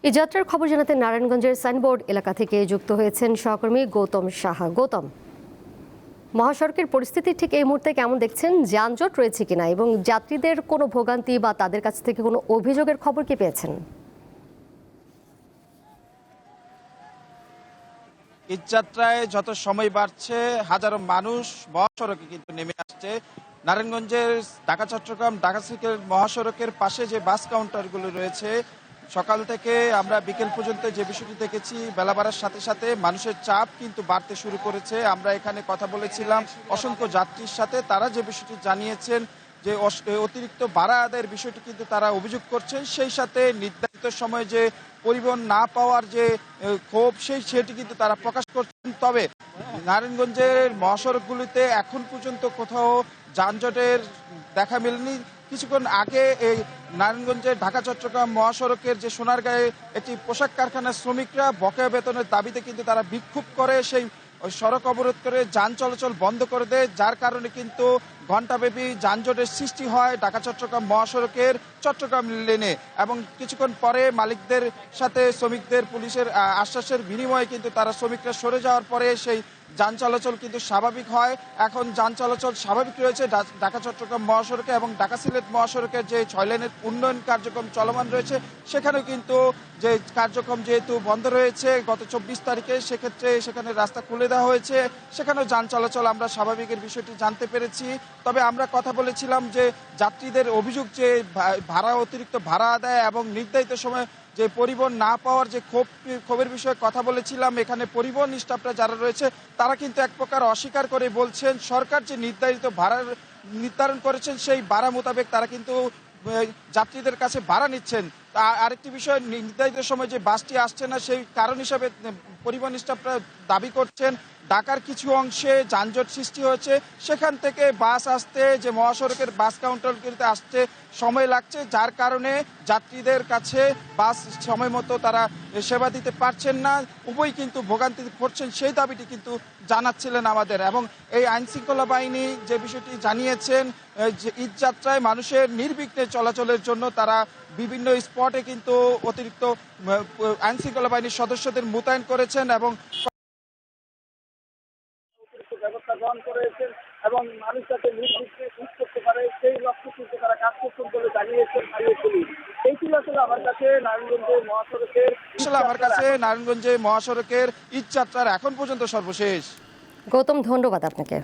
এই যাত্রার খবর জানাতে নারায়ণগঞ্জের সাইনবোর্ড এলাকা থেকে যুক্ত হয়েছেন সহকর্মী গৌতম সাহা। গৌতম, মহাসড়কের পরিস্থিতি ঠিক এই মুহূর্তে কেমন দেখছেন? যানজট রয়েছে কিনা এবং যাত্রীদের কোনো ভোগান্তি বা তাদের কাছ থেকে কোনো অভিযোগের খবর কি পেয়েছেন? ঈদযাত্রায় যত সময় বাড়ছে হাজারো মানুষ মহাসড়কে কিন্তু নেমে আসছে। নারায়ণগঞ্জের ঢাকা চট্টগ্রাম ঢাকা সিলেট মহাসড়কের পাশে যে বাস কাউন্টারগুলো রয়েছে, সকাল থেকে আমরা বিকেল পর্যন্ত যে বিষয়টি দেখেছি, বেলা বাড়ার সাথে সাথে মানুষের চাপ কিন্তু বাড়তে শুরু করেছে। আমরা এখানে কথা বলেছিলাম অসংখ্য যাত্রীর সাথে, তারা যে বিষয়টি জানিয়েছেন যে অতিরিক্ত ভাড়া আদায়ের বিষয়টি কিন্তু তারা অভিযোগ করছেন। সেই সাথে নির্ধারিত সময়ে যে পরিবহন না পাওয়ার যে ক্ষোভ সেটি কিন্তু তারা প্রকাশ করছেন। তবে নারায়ণগঞ্জের মহাসড়কগুলিতে এখন পর্যন্ত কোথাও যানজটের দেখা মেলেনি। কিছুক্ষণ আগে এই নারায়ণগঞ্জের ঢাকা চট্টগ্রাম মহাসড়কের যে সোনারগাঁয়ে একটি পোশাক কারখানার শ্রমিকরা বকেয়া বেতনের দাবিতে কিন্তু তারা বিক্ষোভ করে সেই সড়ক অবরোধ করে যান চলাচল বন্ধ করে দেয়, যার কারণে কিন্তু ঘণ্টাব্যাপী যানজটের সৃষ্টি হয় ঢাকা চট্টগ্রাম মহাসড়কের চট্টগ্রাম লেনে। এবং কিছুক্ষণ পরে মালিকদের সাথে শ্রমিকদের পুলিশের আশ্বাসের বিনিময়ে কিন্তু তারা শ্রমিকরা সরে যাওয়ার পরে সেই যান চলাচল কিন্তু স্বাভাবিক হয়। এখন যান চলাচল স্বাভাবিক রয়েছে ঢাকা চট্টগ্রাম মহাসড়কে এবং ঢাকা সিলেট মহাসড়কের যে 6 লেনের উন্নয়ন কার্যক্রম চলমান রয়েছে, সেখানেও কিন্তু যে কার্যক্রম যেহেতু বন্ধ রয়েছে গত 24 তারিখে, সেক্ষেত্রে সেখানে রাস্তা খুলে দেওয়া হয়েছে, সেখানেও যান চলাচল আমরা স্বাভাবিকের বিষয়টি জানতে পেরেছি। তবে আমরা কথা বলেছিলাম যে যাত্রীদের অভিযোগ যে অতিরিক্ত ভাড়া আদায় এবং নির্ধারিত সময় যে পরিবহন না পাওয়ার যে ক্ষোভের বিষয়ে কথা বলেছিলাম। এখানে পরিবহন স্টাফরা যারা রয়েছে তারা কিন্তু এক প্রকার অস্বীকার করে বলছেন সরকার যে নির্ধারিত ভাড়ার নির্ধারণ করেছেন সেই ভাড়া মোতাবেক তারা কিন্তু যাত্রীদের কাছে ভাড়া নিচ্ছেন। আরেকটি বিষয়, নির্ধারিত সময় যে বাসটি আসছে না সেই কারণ হিসাবে পরিবহন স্টাফরা দাবি করছেন ঢাকার কিছু অংশে যানজট সৃষ্টি হয়েছে, সেখান থেকে বাস আসতে যে মহাসড়কের বাস কাউন্টারগুলিতে আসতে সময় লাগছে, যার কারণে যাত্রীদের কাছে বাস সময় মতো তারা সেবা দিতে পারছেন না, উভয় কিন্তু ভোগান্তি পড়ছেন, সেই দাবিটি কিন্তু জানাচ্ছিলেন আমাদের। এবং এই আইনশৃঙ্খলা বাহিনী যে বিষয়টি জানিয়েছেন যে ঈদযাত্রায় মানুষের নির্বিঘ্নে চলাচলের জন্য তারা বিভিন্ন স্পটে কিন্তু অতিরিক্ত আইনশৃঙ্খলা বাহিনীর সদস্যদের মোতায়েন করেছেন এবং ব্যবস্থা গ্রহণ করেছেন এবং মানুষ যাতে নির্বিঘ্নে ঈদ করতে পারে সেই লক্ষ্যে কিন্তু তারা কাজ করছেন বলে জানিয়েছেন স্থানীয় পুলিশ। এই ছিল আসলে আমার কাছে নারায়ণগঞ্জে মহাসড়কের ঈদ যাত্রার এখন পর্যন্ত সর্বশেষ। গৌতম, ধন্যবাদ আপনাকে।